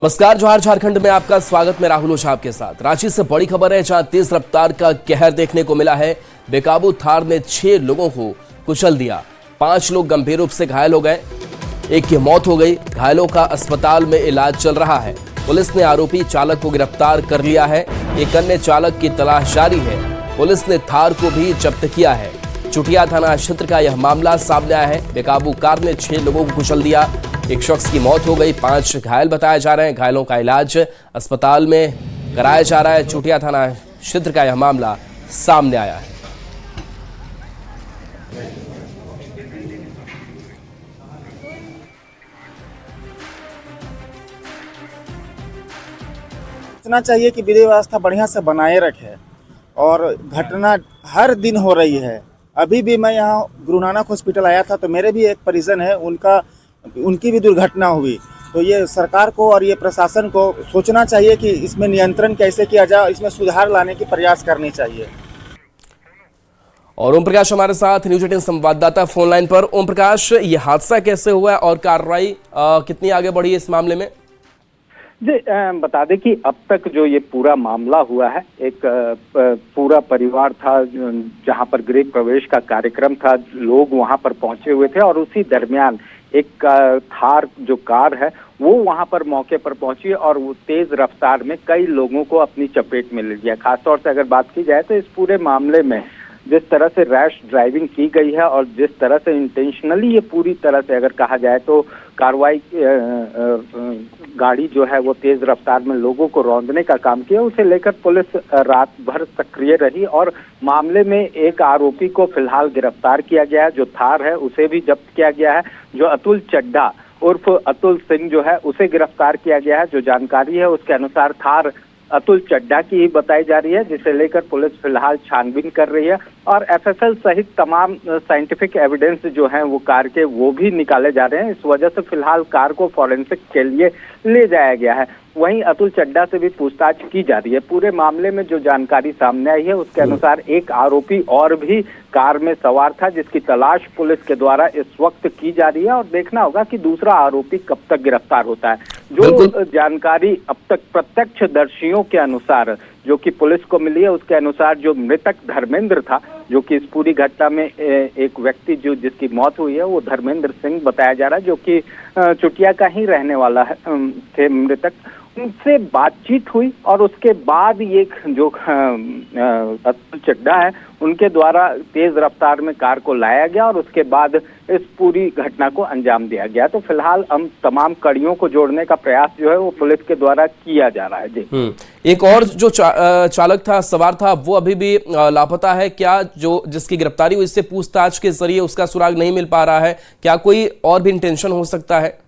नमस्कार, जोहार झारखंड में आपका स्वागत। मैं राहुल ओझा आपके साथ। रांची से बड़ी खबर है, जहां तेज रफ्तार का कहर देखने को मिला है। बेकाबू थार ने 6 लोगों को कुचल दिया। 5 लोग गंभीर रूप से घायल हो गए। एक की मौत हो गई। घायलों का अस्पताल में इलाज चल रहा है। पुलिस ने आरोपी चालक को गिरफ्तार कर लिया है। एक अन्य चालक की तलाश जारी है। पुलिस ने थार को भी जब्त किया है। चुटिया थाना क्षेत्र का यह मामला सामने आया है। बेकाबू कार ने 6 लोगों को कुचल दिया। एक शख्स की मौत हो गई। 5 घायल बताए जा रहे हैं। घायलों का इलाज अस्पताल में कराया जा रहा है। चुटिया थाना क्षेत्र का यह मामला सामने आया है। सोचना चाहिए कि विधि व्यवस्था बढ़िया से बनाए रखे और घटना हर दिन हो रही है। अभी भी मैं यहाँ गुरु नानक हॉस्पिटल आया था तो मेरे भी एक परिजन है, उनकी भी दुर्घटना हुई। तो ये सरकार को और ये प्रशासन को सोचना चाहिए कि इसमें नियंत्रण कैसे किया जाए, इसमें सुधार लाने की प्रयास करनी चाहिए। और ओम प्रकाश हमारे साथ न्यूज 18 संवाददाता फोन लाइन पर। ओम प्रकाश, ये हादसा कैसे हुआ और कार्रवाई कितनी आगे बढ़ी है इस मामले में? जी, बता दें कि अब तक जो ये पूरा मामला हुआ है, एक पूरा परिवार था जहां पर गृह प्रवेश का कार्यक्रम था। लोग वहां पर पहुंचे हुए थे और उसी दरमियान एक थार जो कार है वो वहां पर मौके पर पहुंची और वो तेज रफ्तार में कई लोगों को अपनी चपेट में ले लिया। खासतौर से अगर बात की जाए तो इस पूरे मामले में जिस तरह से रैश ड्राइविंग की गई है और जिस तरह से इंटेंशनली ये पूरी तरह से अगर कहा जाए तो कार्रवाई गाड़ी जो है वो तेज रफ्तार में लोगों को रौंदने का काम किया, उसे लेकर पुलिस रात भर सक्रिय रही और मामले में एक आरोपी को फिलहाल गिरफ्तार किया गया है। जो थार है उसे भी जब्त किया गया है। जो अतुल चड्ढा उर्फ अतुल सिंह जो है उसे गिरफ्तार किया गया है। जो जानकारी है उसके अनुसार थार अतुल चड्ढा की ही बताई जा रही है, जिसे लेकर पुलिस फिलहाल छानबीन कर रही है और एफएसएल सहित तमाम साइंटिफिक एविडेंस जो हैं वो कार के वो भी निकाले जा रहे हैं। इस वजह से फिलहाल कार को फॉरेंसिक के लिए ले जाया गया है। वहीं अतुल चड्ढा से भी पूछताछ की जा रही है। पूरे मामले में जो जानकारी सामने आई है उसके अनुसार एक आरोपी और भी कार में सवार था, जिसकी तलाश पुलिस के द्वारा इस वक्त की जा रही है और देखना होगा कि दूसरा आरोपी कब तक गिरफ्तार होता है। जो जानकारी अब तक प्रत्यक्षदर्शियों के अनुसार जो कि पुलिस को मिली है उसके अनुसार जो मृतक धर्मेंद्र था, जो कि इस पूरी घटना में एक व्यक्ति जो जिसकी मौत हुई है वो धर्मेंद्र सिंह बताया जा रहा है, जो कि चुटिया का ही रहने वाला है थे मृतक। उनसे बातचीत हुई और उसके बाद ये जो अतुल चड्ढा है उनके द्वारा तेज रफ्तार में कार को लाया गया और उसके बाद इस पूरी घटना को अंजाम दिया गया। तो फिलहाल हम तमाम कड़ियों को जोड़ने का प्रयास जो है वो पुलिस के द्वारा किया जा रहा है। जी, एक और जो चालक था, सवार था, वो अभी भी लापता है क्या? जो जिसकी गिरफ्तारी हुई इससे पूछताछ के जरिए उसका सुराग नहीं मिल पा रहा है क्या? कोई और भी इंटेंशन हो सकता है?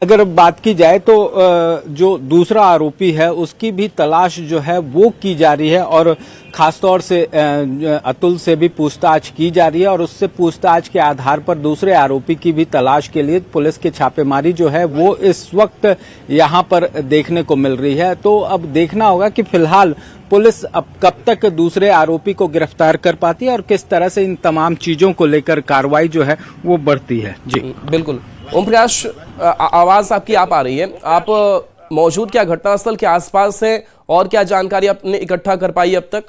अगर बात की जाए तो जो दूसरा आरोपी है उसकी भी तलाश जो है वो की जा रही है और खासतौर से अतुल से भी पूछताछ की जा रही है और उससे पूछताछ के आधार पर दूसरे आरोपी की भी तलाश के लिए पुलिस की छापेमारी जो है वो इस वक्त यहां पर देखने को मिल रही है। तो अब देखना होगा कि फिलहाल पुलिस अब कब तक दूसरे आरोपी को गिरफ्तार कर पाती है और किस तरह से इन तमाम चीजों को लेकर कार्रवाई जो है वो बढ़ती है। जी बिल्कुल। ओम प्रकाश, आवाज आपकी आ रही है। आप मौजूद क्या घटनास्थल के आसपास हैं और क्या जानकारी आपने इकट्ठा कर पाई अब तक?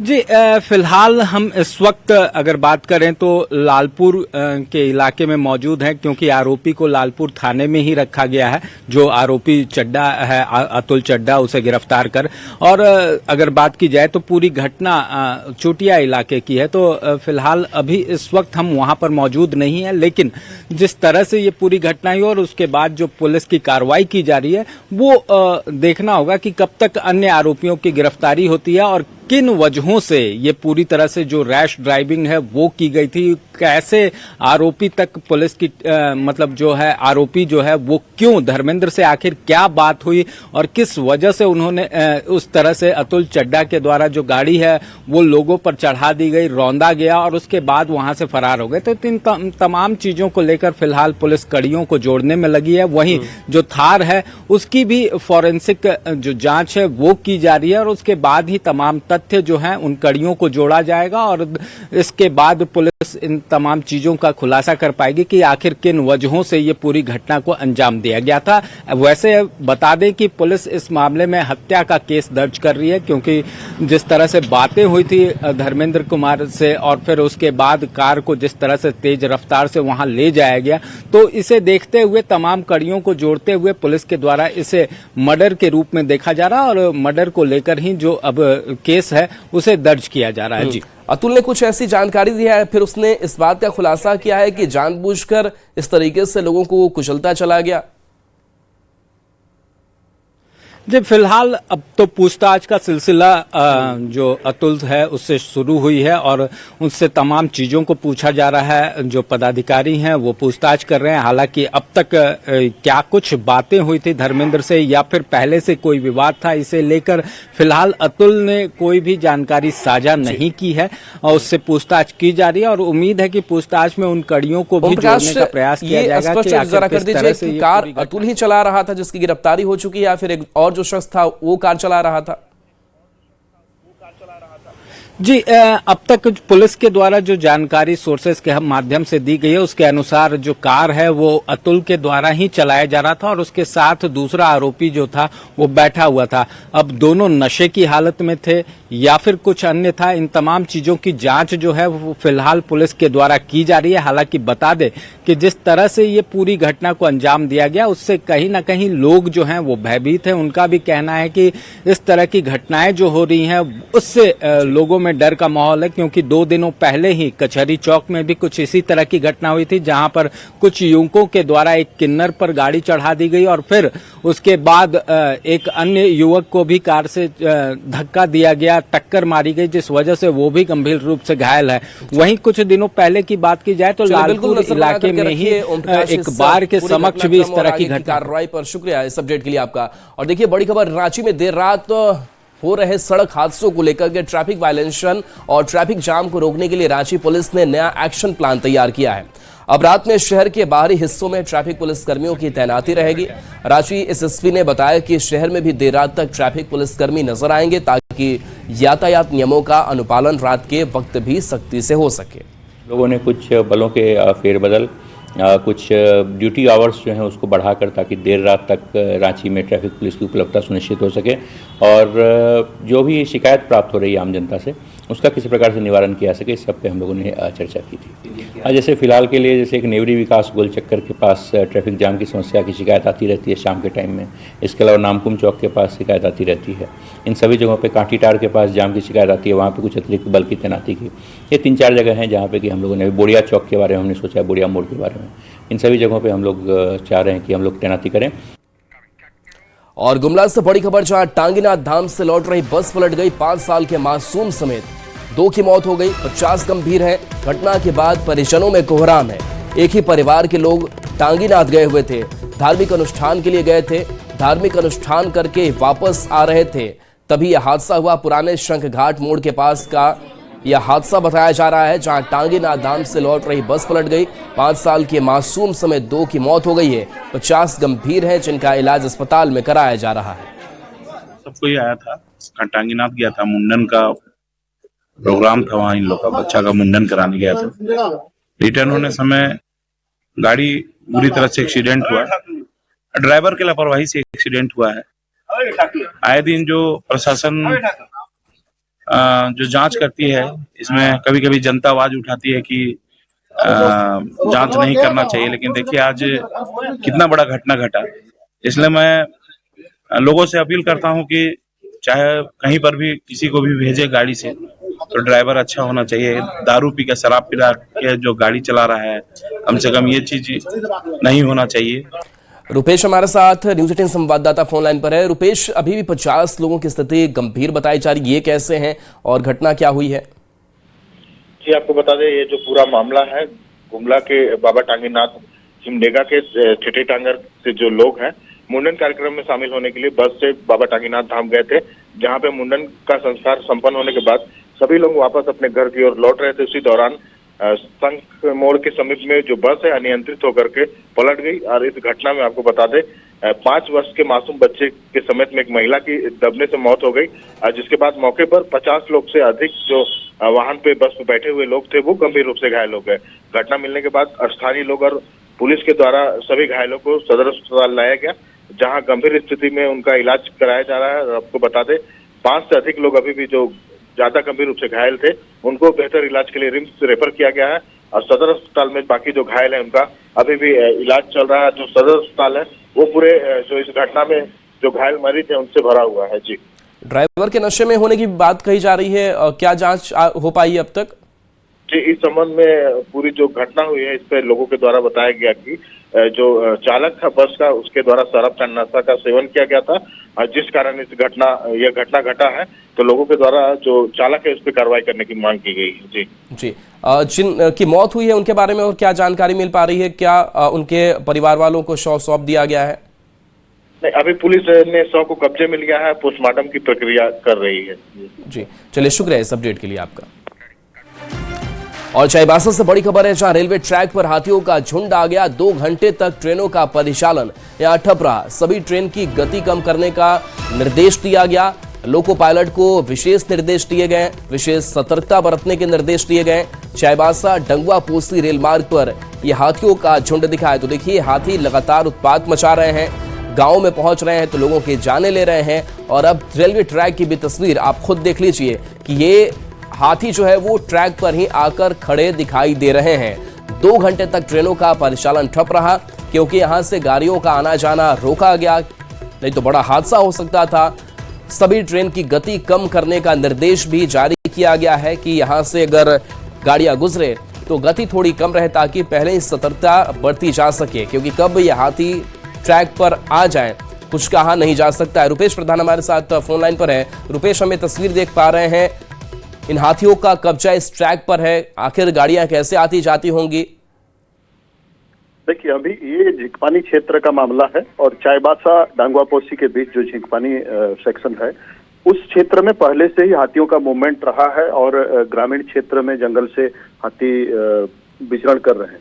जी, फिलहाल हम इस वक्त अगर बात करें तो लालपुर के इलाके में मौजूद हैं, क्योंकि आरोपी को लालपुर थाने में ही रखा गया है। जो आरोपी चड्ढा है, अतुल चड्ढा, उसे गिरफ्तार कर। और अगर बात की जाए तो पूरी घटना चुटिया इलाके की है। तो फिलहाल अभी इस वक्त हम वहां पर मौजूद नहीं है, लेकिन जिस तरह से ये पूरी घटना हुई और उसके बाद जो पुलिस की कार्रवाई की जा रही है वो देखना होगा कि कब तक अन्य आरोपियों की गिरफ्तारी होती है और किन वजहों से ये पूरी तरह से जो रैश ड्राइविंग है वो की गई थी, कैसे आरोपी तक पुलिस की मतलब जो है आरोपी जो है वो क्यों धर्मेंद्र से आखिर क्या बात हुई और किस वजह से उन्होंने उस तरह से अतुल चड्ढा के द्वारा जो गाड़ी है वो लोगों पर चढ़ा दी गई, रौंदा गया और उसके बाद वहां से फरार हो गए। तो इन तमाम चीजों को लेकर फिलहाल पुलिस कड़ियों को जोड़ने में लगी है। वहीं जो थार है उसकी भी फॉरेंसिक जो जांच है वो की जा रही है और उसके बाद ही तमाम तथ्य जो हैं उन कड़ियों को जोड़ा जाएगा और इसके बाद पुलिस इन तमाम चीजों का खुलासा कर पाएगी कि आखिर किन वजहों से ये पूरी घटना को अंजाम दिया गया था। वैसे बता दें कि पुलिस इस मामले में हत्या का केस दर्ज कर रही है, क्योंकि जिस तरह से बातें हुई थी धर्मेंद्र कुमार से और फिर उसके बाद कार को जिस तरह से तेज रफ्तार से वहां ले जाया गया, तो इसे देखते हुए तमाम कड़ियों को जोड़ते हुए पुलिस के द्वारा इसे मर्डर के रूप में देखा जा रहा है और मर्डर को लेकर ही जो अब केस है उसे दर्ज किया जा रहा है। जी, अतुल ने कुछ ऐसी जानकारी दी है, फिर उसने इस बात का खुलासा किया है कि जानबूझकर इस तरीके से लोगों को कुचलता चला गया। जी, फिलहाल अब तो पूछताछ का सिलसिला जो अतुल है उससे शुरू हुई है और उससे तमाम चीजों को पूछा जा रहा है। जो पदाधिकारी हैं वो पूछताछ कर रहे हैं। हालांकि अब तक क्या कुछ बातें हुई थी धर्मेंद्र से या फिर पहले से कोई विवाद था, इसे लेकर फिलहाल अतुल ने कोई भी जानकारी साझा नहीं की है और उससे पूछताछ की जा रही है और उम्मीद है कि पूछताछ में उन कड़ियों को भी जोड़ने का प्रयास किया जाएगा कि आखिर किस तरह से ये कार अतुल ही चला रहा था जिसकी गिरफ्तारी हो चुकी है या फिर एक और जो शख्स था वो कार चला रहा था। जी, अब तक पुलिस के द्वारा जो जानकारी सोर्सेस के माध्यम से दी गई है उसके अनुसार जो कार है वो अतुल के द्वारा ही चलाया जा रहा था और उसके साथ दूसरा आरोपी जो था वो बैठा हुआ था। अब दोनों नशे की हालत में थे या फिर कुछ अन्य था, इन तमाम चीजों की जांच जो है वो फिलहाल पुलिस के द्वारा की जा रही है। हालांकि बता दें कि जिस तरह से ये पूरी घटना को अंजाम दिया गया उससे कहीं ना कहीं लोग जो हैं वो भयभीत हैं। उनका भी कहना है कि इस तरह की घटनाएं जो हो रही हैं उससे लोगों में डर का माहौल है, क्योंकि 2 दिनों पहले ही कचहरी चौक में भी कुछ इसी तरह की घटना हुई थी जहां पर कुछ युवकों के द्वारा एक किन्नर पर गाड़ी चढ़ा दी गई और फिर उसके बाद एक अन्य युवक को भी कार से धक्का दिया गया, टक्कर मारी गई, जिस वजह से वो भी गंभीर रूप से घायल है। वहीं कुछ दिनों पहले की बात की जाए तो लालपुर इलाके में ही एक बार के समक्ष भी इस तरह की कार्रवाई पर शुक्रिया इस अपडेट के लिए आपका। और देखिए बड़ी खबर, रांची में देर रात हो रहे सड़क हादसों को लेकर के ट्रैफिक वायलेशन और ट्रैफिक जाम को रोकने के लिए रांची पुलिस ने नया एक्शन प्लान तैयार किया है। अब रात में शहर के बाहरी हिस्सों में ट्रैफिक पुलिस कर्मियों की तैनाती रहेगी। रांची एसएसपी ने बताया कि शहर में भी देर रात तक ट्रैफिक पुलिस कर्मी नजर आएंगे ताकि यातायात नियमों का अनुपालन रात के वक्त भी सख्ती से हो सके। लोगों ने कुछ बलों के फेरबदल, कुछ ड्यूटी आवर्स जो हैं उसको बढ़ाकर ताकि देर रात तक रांची में ट्रैफिक पुलिस की उपलब्धता सुनिश्चित हो सके और जो भी शिकायत प्राप्त हो रही है आम जनता से उसका किसी प्रकार से निवारण किया सके, इस सब पे हम लोगों ने चर्चा की थी। जैसे फिलहाल के लिए जैसे एक नेवरी विकास गोल चक्कर के पास ट्रैफिक जाम की समस्या की शिकायत आती रहती है शाम के टाइम में। इसके अलावा नामकुम चौक के पास शिकायत आती रहती है। इन सभी जगहों पे कांटीटार के पास जाम की शिकायत आती है, वहाँ पे कुछ अतिरिक्त बल की तैनाती की। ये 3-4 जगह हैं जहाँ पे कि हम लोगों ने बोड़िया चौक के बारे में हमने सोचा है, बोड़िया मोड़ के बारे में, इन सभी जगहों पे हम लोग चाह रहे हैं कि हम लोग तैनाती करें। और गुमला से बड़ी खबर, जहां टांगीनाथ धाम से लौट रही बस पलट गई, 5 साल के मासूम समेत 2 की मौत हो गई, 50 गंभीर हैं। घटना के बाद परिजनों में कोहराम है। एक ही परिवार के लोग टांगीनाथ गए हुए थे, धार्मिक अनुष्ठान के लिए गए थे, धार्मिक अनुष्ठान करके वापस आ रहे थे, तभी यह हादसा हुआ। पुराने शंख घाट मोड़ के पास का यह हादसा बताया जा रहा है, जहां टांगीनाथ धाम से लौट रही बस पलट गई, 5 साल के मासूम समेत 2 की मौत हो गई है, 50 गंभीर हैं जिनका इलाज अस्पताल में कराया जा रहा है। सब कोई आया था, टांगीनाथ गया था, मुंडन का प्रोग्राम था, वहाँ इन लोग का बच्चा का मुंडन कराने गया था। रिटर्न होने समय गाड़ी बुरी तरह से एक्सीडेंट हुआ, ड्राइवर के लापरवाही से एक्सीडेंट हुआ है। आए दिन जो प्रशासन जो जांच करती है, इसमें कभी कभी जनता आवाज उठाती है कि जांच नहीं करना चाहिए, लेकिन देखिए आज कितना बड़ा घटना घटा। इसलिए मैं लोगों से अपील करता हूं कि चाहे कहीं पर भी किसी को भी भेजे गाड़ी से तो ड्राइवर अच्छा होना चाहिए। दारू पी के, शराब पी के जो गाड़ी चला रहा है, कम से कम ये चीज नहीं होना चाहिए। रुपेश हमारे साथ न्यूज 18 संवाददाता फोन लाइन पर है। रुपेश, अभी भी 50 लोगों की स्थिति गंभीर बताई जा रही, ये कैसे हैं और घटना क्या हुई है? जी, आपको बता दें ये जो पूरा मामला है गुमला के बाबा टांगीनाथ सिमडेगा के ठेठे टांगर से जो लोग हैं मुंडन कार्यक्रम में शामिल होने के लिए बस से बाबा टांगीनाथ धाम गए थे, जहां पे मुंडन का संस्कार संपन्न होने के बाद सभी लोग वापस अपने घर की ओर लौट रहे थे। उसी दौरान शंख मोड़ के समीप में जो बस है अनियंत्रित होकर के पलट गई और इस घटना में आपको बता दें 5 वर्ष के मासूम बच्चे के समेत में एक महिला की दबने से मौत हो गई, जिसके बाद मौके पर 50 लोग से अधिक जो वाहन पे बस में बैठे हुए लोग थे वो गंभीर रूप से घायल हो गए। घटना मिलने के बाद स्थानीय लोग और पुलिस के द्वारा सभी घायलों को सदर अस्पताल लाया गया, जहां गंभीर स्थिति में उनका इलाज कराया जा रहा है। और आपको बता दें 5 से अधिक लोग अभी भी जो ज्यादा गंभीर रूप से घायल थे उनको बेहतर इलाज के लिए रिम्स रेफर किया गया है और सदर अस्पताल में बाकी जो घायल है उनका अभी भी इलाज चल रहा है। जो सदर अस्पताल है वो पूरे जो इस घटना में जो घायल मरीज है उनसे भरा हुआ है। जी, ड्राइवर के नशे में होने की बात कही जा रही है, क्या जांच हो पाई अब तक? जी, इस संबंध में पूरी जो घटना हुई है इस पे लोगों के द्वारा बताया गया कि जो चालक था बस का उसके द्वारा शराब का नशा का सेवन किया गया था, जिस कारण यह घटना घटा है। तो लोगों के द्वारा जो चालक है उस पर कार्रवाई करने की मांग की गई है। जी, जिन की मौत हुई है उनके बारे में और क्या जानकारी मिल पा रही है? क्या उनके परिवार वालों को शव सौंप दिया गया है? नहीं, अभी पुलिस ने शव को कब्जे में लिया है, पोस्टमार्टम की प्रक्रिया कर रही है। जी, चलिए, शुक्रिया इस अपडेट के लिए आपका। और चाईबासा से बड़ी खबर है, जहां रेलवे ट्रैक पर हाथियों का झुंड आ गया। 2 घंटे तक ट्रेनों का परिचालन यहां ठप रहा। सभी ट्रेन की गति कम करने का निर्देश दिया गया। लोको पायलट को विशेष निर्देश दिए गए, विशेष सतर्कता बरतने के निर्देश दिए गए। चाईबासा डंगवा पोसी रेल मार्ग पर यह हाथियों का झुंड दिखा है। तो देखिए, हाथी लगातार उत्पात मचा रहे हैं, गांव में पहुंच रहे हैं तो लोगों के जाने ले रहे हैं। और अब रेलवे ट्रैक की भी तस्वीर आप खुद देख लीजिए कि ये हाथी जो है वो ट्रैक पर ही आकर खड़े दिखाई दे रहे हैं। 2 घंटे तक ट्रेनों का परिचालन ठप रहा क्योंकि यहां से गाड़ियों का आना जाना रोका गया, नहीं तो बड़ा हादसा हो सकता था। सभी ट्रेन की गति कम करने का निर्देश भी जारी किया गया है कि यहां से अगर गाड़ियां गुजरे तो गति थोड़ी कम रहे ताकि पहले ही सतर्कता बरती जा सके, क्योंकि कब ये हाथी ट्रैक पर आ जाए कुछ कहा नहीं जा सकता है। रुपेश प्रधान हमारे साथ फोन लाइन पर है। रुपेश, हमें तस्वीर देख पा रहे हैं, इन हाथियों का कब्जा इस ट्रैक पर है, आखिर गाड़ियां कैसे आती जाती होंगी? देखिए, अभी ये झिंकपानी क्षेत्र का मामला है और चाईबासा डांगवा पोसी के बीच जो झिंकपानी सेक्शन है उस क्षेत्र में पहले से ही हाथियों का मूवमेंट रहा है और ग्रामीण क्षेत्र में जंगल से हाथी विचरण कर रहे हैं।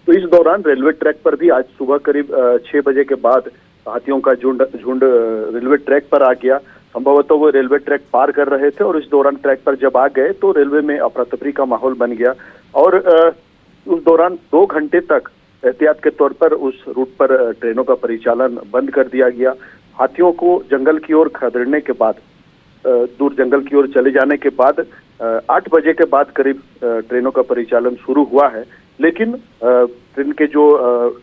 तो इस दौरान रेलवे ट्रैक पर भी आज सुबह करीब 6 बजे के बाद हाथियों का झुंड रेलवे ट्रैक पर आ गया। संभवतः वो रेलवे ट्रैक पार कर रहे थे और इस दौरान ट्रैक पर जब आ गए तो रेलवे में अफरा तफरी का माहौल बन गया और उस दौरान 2 घंटे तक एहतियात के तौर पर उस रूट पर ट्रेनों का परिचालन बंद कर दिया गया। हाथियों को जंगल की ओर खदेड़ने के बाद, दूर जंगल की ओर चले जाने के बाद 8 बजे के बाद करीब ट्रेनों का परिचालन शुरू हुआ है। लेकिन ट्रेन के जो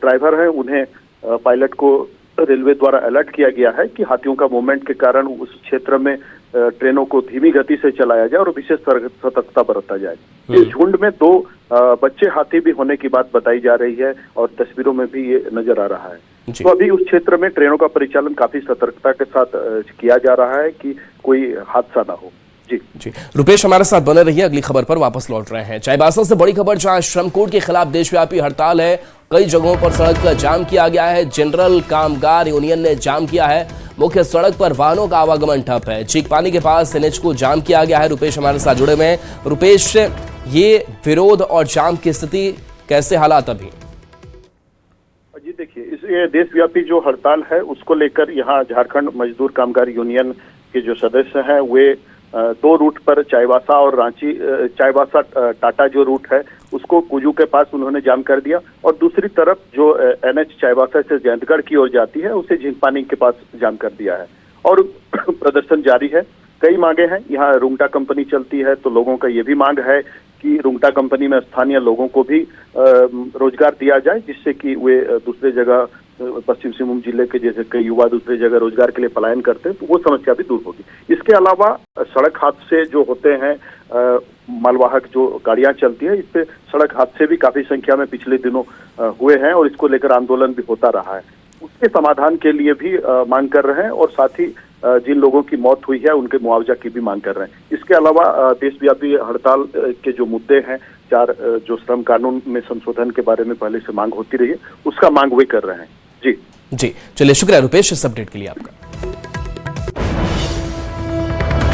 ड्राइवर हैं उन्हें पायलट को रेलवे द्वारा अलर्ट किया गया है कि हाथियों का मूवमेंट के कारण उस क्षेत्र में ट्रेनों को धीमी गति से चलाया जाए और विशेष सतर्कता बरता जाए। इस झुंड में 2 बच्चे हाथी भी होने की बात बताई जा रही है और तस्वीरों में भी ये नजर आ रहा है। तो अभी उस क्षेत्र में ट्रेनों का परिचालन काफी सतर्कता के साथ किया जा रहा है कि कोई हादसा ना हो। जी, रुपेश हमारे साथ बने रहिए, अगली खबर पर वापस लौट रहे हैं। चाईबासा से बड़ी खबर, जहां श्रम कोड के खिलाफ देशव्यापी हड़ताल है। कई जगहों पर सड़क का जाम किया गया है। जनरल कामगार यूनियन ने जाम किया है। मुख्य सड़क पर वाहनों का आवागमन ठप है। झींकपानी के पास एनएच को जाम किया गया है। रुपेश हमारे साथ जुड़े हुए हैं। रुपेश, ये विरोध और जाम की स्थिति कैसे हालात अभी? जी देखिए, इस देशव्यापी जो हड़ताल है उसको लेकर यहाँ झारखंड मजदूर कामगार यूनियन के जो सदस्य हैं वे 2 रूट पर चाईबासा और रांची, चाईबासा टाटा जो रूट है उसको कुजू के पास उन्होंने जाम कर दिया और दूसरी तरफ जो एनएच चाईबासा से जयंतगढ़ की ओर जाती है उसे झिंकपानी के पास जाम कर दिया है और प्रदर्शन जारी है। कई मांगे हैं। यहाँ रुंगटा कंपनी चलती है तो लोगों का ये भी मांग है कि रुंगटा कंपनी में स्थानीय लोगों को भी रोजगार दिया जाए, जिससे कि वे दूसरे जगह, पश्चिम सिंहभूम जिले के जैसे कई युवा दूसरे जगह रोजगार के लिए पलायन करते हैं, तो वो समस्या भी दूर होगी। इसके अलावा सड़क हादसे जो होते हैं, मालवाहक जो गाड़ियां चलती है, इस पे सड़क हादसे भी काफी संख्या में पिछले दिनों हुए हैं और इसको लेकर आंदोलन भी होता रहा है। उसके समाधान के लिए भी मांग कर रहे हैं और साथ ही जिन लोगों की मौत हुई है उनके मुआवजा की भी मांग कर रहे हैं। इसके अलावा देशव्यापी हड़ताल के जो मुद्दे हैं, 4 जो श्रम कानून में संशोधन के बारे में पहले से मांग होती रही है, उसका मांग वे कर रहे हैं। जी, चलिए, शुक्रिया रुपेश इस अपडेट के लिए आपका।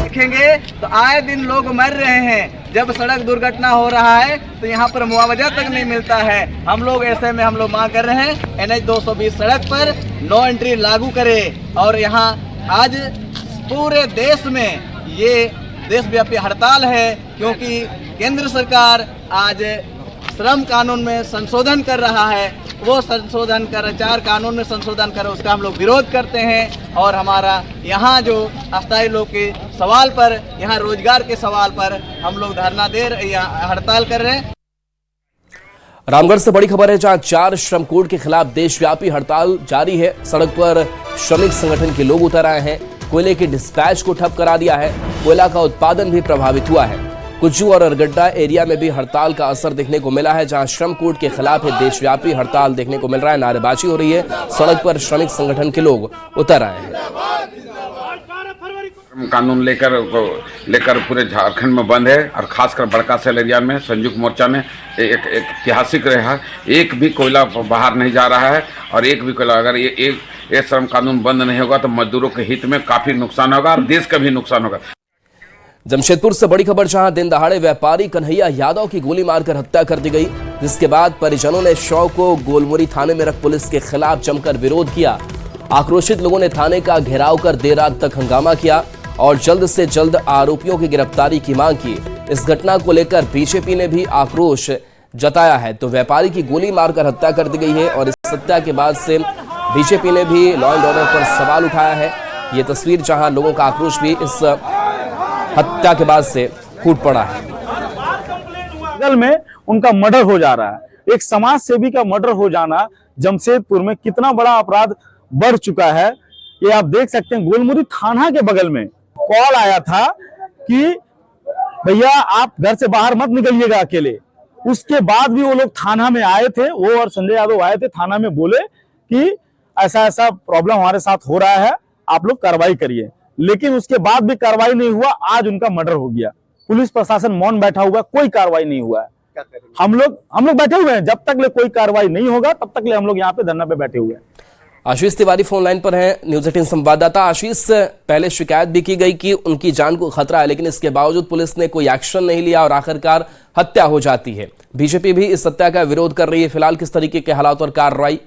देखेंगे तो आए दिन लोग मर रहे हैं। जब सड़क दुर्घटना हो रहा है तो यहाँ पर मुआवजा तक नहीं मिलता है। हम लोग ऐसे में मांग कर रहे हैं NH 220 सड़क पर नो एंट्री लागू करे और यहाँ आज पूरे देश में ये देशव्यापी हड़ताल है, क्योंकि केंद्र सरकार आज श्रम कानून में संशोधन कर रहा है। वो संशोधन कर 4 कानून में संशोधन कर उसका हम लोग विरोध करते हैं और हमारा यहाँ जो अस्थायी लोग के सवाल पर, यहाँ रोजगार के सवाल पर हम लोग धरना दे रहे, हड़ताल कर रहे हैं। रामगढ़ से बड़ी खबर है, जहां 4 श्रम कोड के खिलाफ देशव्यापी हड़ताल जारी है। सड़क पर श्रमिक संगठन के लोग उतर आए हैं। कोयले के डिस्पैच को ठप करा दिया है। कोयला का उत्पादन भी प्रभावित हुआ है। कुज्जू और अरगड्डा एरिया में भी हड़ताल का असर देखने को मिला है, जहां श्रम कोड के खिलाफ देशव्यापी हड़ताल देखने को मिल रहा है। नारेबाजी हो रही है। सड़क पर श्रमिक संगठन के लोग उतर आए हैं। कानून लेकर पूरे झारखंड में बंद है और खासकर बड़का सेल एरिया में संयुक्त मोर्चा में एक ऐतिहासिक रहा। एक भी कोयला बाहर नहीं जा रहा है और एक भी कोयला, अगर ये श्रम कानून बंद नहीं होगा तो मजदूरों के हित में काफी नुकसान होगा और देश का भी नुकसान होगा। जमशेदपुर से बड़ी खबर, जहां दिन दहाड़े व्यापारी कन्हैया यादव की गोली मारकर हत्या कर दी गई, जिसके बाद परिजनों ने शव को गोलमुरी थाने में रख पुलिस के खिलाफ जमकर विरोध किया। आक्रोशित लोगों ने थाने का घेराव कर देर रात तक हंगामा किया और जल्द से जल्द आरोपियों की गिरफ्तारी की मांग की। इस घटना को लेकर बीजेपी ने भी आक्रोश जताया है। तो व्यापारी की गोली मारकर हत्या कर दी गई है और इस हत्या के बाद से बीजेपी ने भी लॉ एंड ऑर्डर पर सवाल उठाया है। ये तस्वीर, जहां लोगों का आक्रोश भी इस हत्या के बाद से फूट पड़ा है। बगल में उनका मर्डर हो जा रहा है। एक समाज सेवी का मर्डर हो जाना जमशेदपुर में कितना बड़ा अपराध बढ़ चुका है, ये आप देख सकते हैं। गोलमुरी थाना के बगल में कॉल आया था कि भैया आप घर से बाहर मत निकलिएगा अकेले। उसके बाद भी वो लोग थाना में आए थे, वो और संजय यादव आए थे थाना में, बोले कि ऐसा ऐसा प्रॉब्लम हमारे साथ हो रहा है, आप लोग कार्रवाई करिए। लेकिन उसके बाद भी कार्रवाई नहीं हुआ। आज उनका मर्डर हो गया। पुलिस प्रशासन मौन बैठा हुआ, कोई कार्रवाई नहीं हुआ है। हम लोग बैठे हुए हैं। जब तक ले कोई कार्रवाई नहीं होगा तब तक ले हम लोग यहाँ पे धरना पे बैठे हुए हैं। आशीष तिवारी फोन लाइन पर हैं, न्यूज 18 संवाददाता। आशीष, पहले शिकायत भी की गई कि उनकी जान को खतरा है, लेकिन इसके बावजूद पुलिस ने कोई एक्शन नहीं लिया और आखिरकार हत्या हो जाती है। बीजेपी भी इस हत्या का विरोध कर रही है। फिलहाल किस तरीके के हालात और कार्रवाई?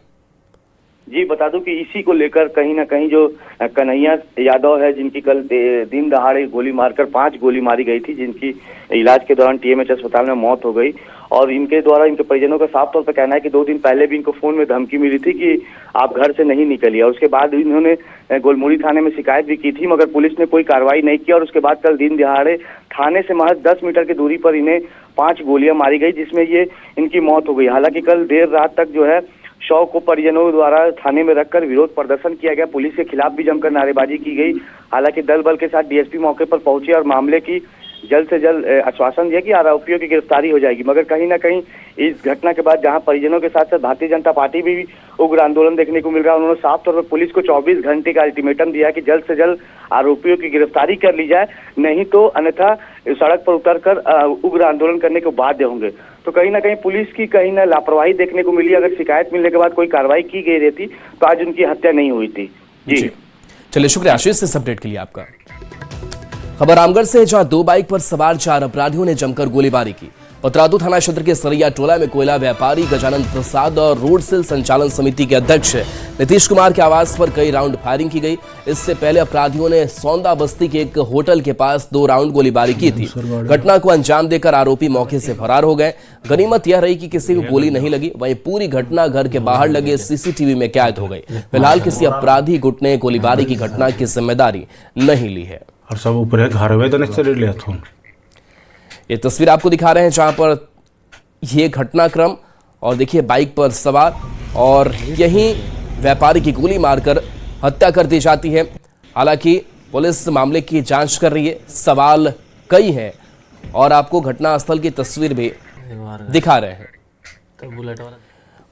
जी बता दूं कि इसी को लेकर कहीं ना कहीं जो कन्हैया यादव है, जिनकी कल दिन दहाड़े गोली मारकर 5 गोली मारी गई थी, जिनकी इलाज के दौरान टीएमएच अस्पताल में मौत हो गई, और इनके द्वारा इनके परिजनों का साफ तौर पर कहना है कि 2 दिन पहले भी इनको फोन में धमकी मिली थी कि आप घर से नहीं निकलिए। और उसके बाद इन्होंने गोलमुरी थाने में शिकायत भी की थी, मगर पुलिस ने कोई कार्रवाई नहीं की। और उसके बाद कल दिन दहाड़े थाने से महज 10 मीटर की दूरी पर इन्हें 5 गोलियां मारी गई, जिसमें ये इनकी मौत हो गई। हालांकि कल देर रात तक जो है शव को परिजनों द्वारा थाने में रखकर विरोध प्रदर्शन किया गया। पुलिस के खिलाफ भी जमकर नारेबाजी की गई। हालांकि दल बल के साथ डीएसपी मौके पर पहुंचे और मामले की जल्द से जल्द आश्वासन दिया कि आरोपियों की गिरफ्तारी हो जाएगी। मगर कहीं ना कहीं इस घटना के बाद जहां परिजनों के साथ साथ भारतीय जनता पार्टी भी उग्र आंदोलन देखने को मिल रहा है। उन्होंने साफ तौर पर पुलिस को 24 घंटे का अल्टीमेटम दिया कि जल्द से जल्द आरोपियों की गिरफ्तारी कर ली जाए, नहीं तो अन्यथा सड़क पर उतरकर उग्र आंदोलन करने को बाध्य होंगे। तो कहीं ना कहीं पुलिस की कहीं ना लापरवाही देखने को मिली। अगर शिकायत मिलने के बाद कोई कार्रवाई की गई रहती तो आज उनकी हत्या नहीं हुई थी। जी चलिए, शुक्रिया आशीष इस अपडेट के लिए आपका। खबर रामगढ़ से है, जहां 2 बाइक पर सवार 4 अपराधियों ने जमकर गोलीबारी की। पतरातू थाना क्षेत्र के सरैया टोला में कोयला व्यापारी गजानंद प्रसाद और रोड सेल संचालन समिति के अध्यक्ष नीतीश कुमार के आवास पर कई राउंड फायरिंग की गई। इससे पहले अपराधियों ने सौंदा बस्ती के एक होटल के पास 2 राउंड गोलीबारी की थी। घटना को अंजाम देकर आरोपी मौके से फरार हो गए। गनीमत यह रही कि किसी को गोली नहीं लगी। वहीं पूरी घटना घर के बाहर लगे सीसीटीवी में कैद हो गई। फिलहाल किसी अपराधी गुट ने गोलीबारी की घटना की जिम्मेदारी नहीं ली है। और सब ऊपर घर में ये तस्वीर आपको दिखा रहे हैं, जहां पर ये घटनाक्रम, और देखिए बाइक पर सवार और यहीं व्यापारी की गोली मारकर हत्या कर दी जाती है। हालांकि पुलिस मामले की जांच कर रही है। सवाल कई हैं और आपको घटनास्थल की तस्वीर भी दिखा रहे हैं।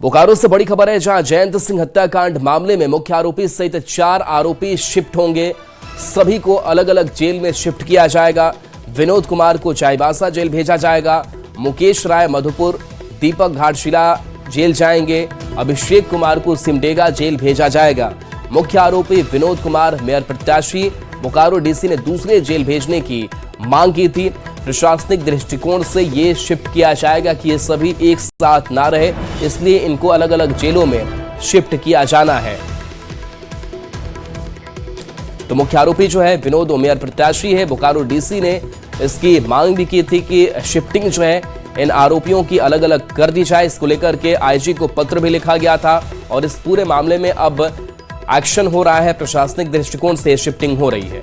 बोकारो से बड़ी खबर है, जहां जयंत सिंह हत्याकांड मामले में मुख्य आरोपी सहित 4 आरोपी शिफ्ट होंगे। सभी को अलग अलग जेल में शिफ्ट किया जाएगा। विनोद कुमार को चाईबासा जेल भेजा जाएगा। मुकेश राय मधुपुर, दीपक घाटशिला जेल जाएंगे। अभिषेक कुमार को सिमडेगा जेल भेजा जाएगा। मुख्य आरोपी विनोद कुमार मेयर प्रत्याशी बोकारो डीसी ने दूसरे जेल भेजने की मांग की थी। प्रशासनिक दृष्टिकोण से ये शिफ्ट किया जाएगा कि ये सभी एक साथ ना रहे, इसलिए इनको अलग अलग जेलों में शिफ्ट किया जाना है। तो मुख्य आरोपी जो है विनोद मेयर प्रत्याशी है। बोकारो डीसी ने इसकी मांग भी की थी कि शिफ्टिंग जो है इन आरोपियों की अलग अलग कर दी जाए। इसको लेकर के आईजी को पत्र भी लिखा गया था और इस पूरे मामले में अब एक्शन हो रहा है। प्रशासनिक दृष्टिकोण से शिफ्टिंग हो रही है।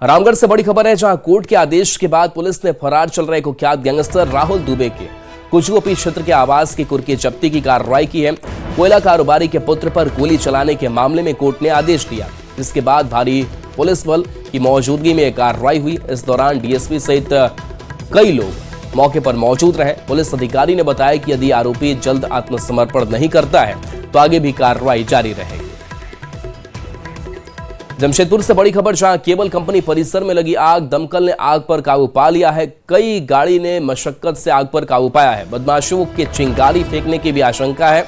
रामगढ़ से बड़ी खबर है, जहां कोर्ट के आदेश के बाद पुलिस ने फरार चल रहे कुख्यात गैंगस्टर राहुल दुबे के कुचगोपी क्षेत्र के आवास की कुर्की जब्ती की कार्रवाई की है। कोयला कारोबारी के पुत्र पर गोली चलाने के मामले में कोर्ट ने आदेश दिया, जिसके बाद भारी पुलिस बल की मौजूदगी में कार्रवाई हुई। इस दौरान डीएसपी सहित कई लोग मौके पर मौजूद रहे। पुलिस अधिकारी ने बताया कि यदि आरोपी जल्द आत्मसमर्पण नहीं करता है तो आगे भी कार्रवाई जारी रहेगी। जमशेदपुर से बड़ी खबर, जहां केबल कंपनी परिसर में लगी आग, दमकल ने आग पर काबू पा लिया है। कई गाड़ी ने मशक्कत से आग पर काबू पाया है। बदमाशों के चिंगारी फेंकने की भी आशंका है।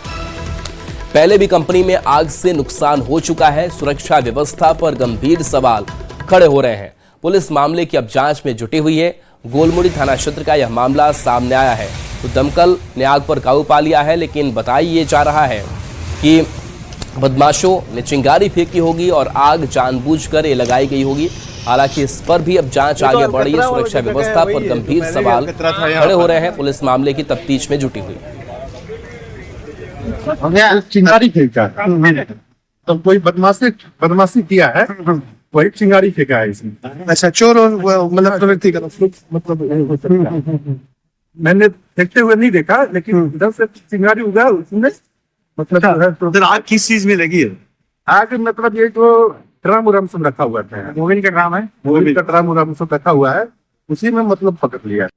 पहले भी कंपनी में आग से नुकसान हो चुका है। सुरक्षा व्यवस्था पर गंभीर सवाल खड़े हो रहे हैं। पुलिस मामले की अब जांच में जुटी हुई है। गोलमुड़ी थाना क्षेत्र का यह मामला सामने आया है। तो दमकल ने आग पर काबू पा लिया है, लेकिन बताया ये जा रहा है कि बदमाशों ने चिंगारी फेंकी होगी और आग जानबूझकर ये लगाई गई होगी। हालांकि इस पर भी अब जांच आगे बढ़ रही है। सुरक्षा व्यवस्था पर गंभीर सवाल खड़े हो रहे हैं। पुलिस मामले की तफ्तीश में जुटी हुई है। चिंगारी फेंका तो कोई बदमाशी किया है, वही चिंगारी फेंका है इसमें। अच्छा, चोर और मतलब व्यक्ति का मतलब मैंने फेंकते हुए नहीं देखा, लेकिन इधर से चिंगारी उगा उसमें मतलब। तो आग किस चीज में लगी है? आग मतलब ये जो ड्राम उराम सब रखा हुआ था, मोबिल का ड्राम है, मोबिल का ड्राम उराम सब रखा हुआ है, उसी में मतलब पकड़ लिया।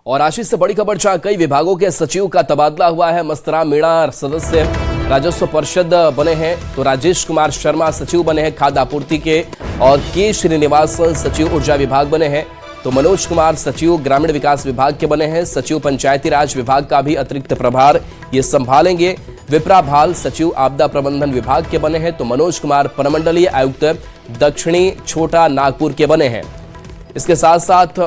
और आशीष से बड़ी खबर, जहां कई विभागों के सचिव का तबादला हुआ है। मस्तराम मीणा सदस्य राजस्व परिषद बने हैं, तो राजेश कुमार शर्मा सचिव बने हैं खाद्य आपूर्ति के, और के श्रीनिवासन सचिव ऊर्जा विभाग बने हैं। तो मनोज कुमार सचिव ग्रामीण विकास विभाग के बने हैं। सचिव पंचायती राज विभाग का भी अतिरिक्त प्रभार ये संभालेंगे। विप्रा भाल सचिव आपदा प्रबंधन विभाग के बने हैं। तो मनोज कुमार प्रमंडलीय आयुक्त दक्षिणी छोटा नागपुर के बने हैं। इसके साथ साथ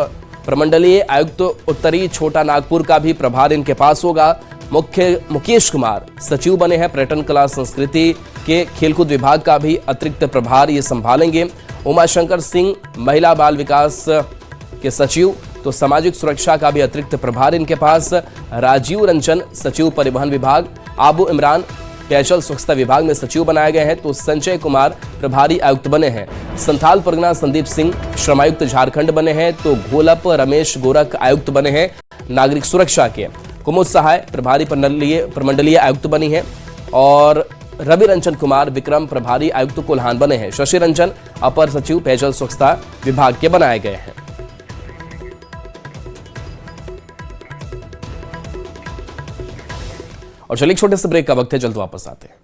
प्रमंडलीय आयुक्त उत्तरी छोटा नागपुर का भी प्रभार इनके पास होगा। मुकेश कुमार सचिव बने हैं पर्यटन कला संस्कृति के, खेलकूद विभाग का भी अतिरिक्त प्रभार ये संभालेंगे। उमाशंकर सिंह महिला बाल विकास के सचिव, तो सामाजिक सुरक्षा का भी अतिरिक्त प्रभार इनके पास। राजीव रंजन सचिव परिवहन विभाग, आबू इमरान पेयजल स्वच्छता विभाग में सचिव बनाए गए हैं। तो संजय कुमार प्रभारी आयुक्त बने हैं। संथाल परगना संदीप सिंह श्रमायुक्त झारखंड बने हैं। तो घोलप रमेश गोरख आयुक्त बने हैं नागरिक सुरक्षा के। कुमुद सहाय प्रभारी प्रमंडलीय आयुक्त बनी है। और रवि रंजन कुमार विक्रम प्रभारी आयुक्त कोल्हान बने हैं। शशि रंजन अपर सचिव पेयजल स्वच्छता विभाग के बनाए गए हैं। और चलिए छोटे से ब्रेक का वक्त है, जल्द वापस आते हैं।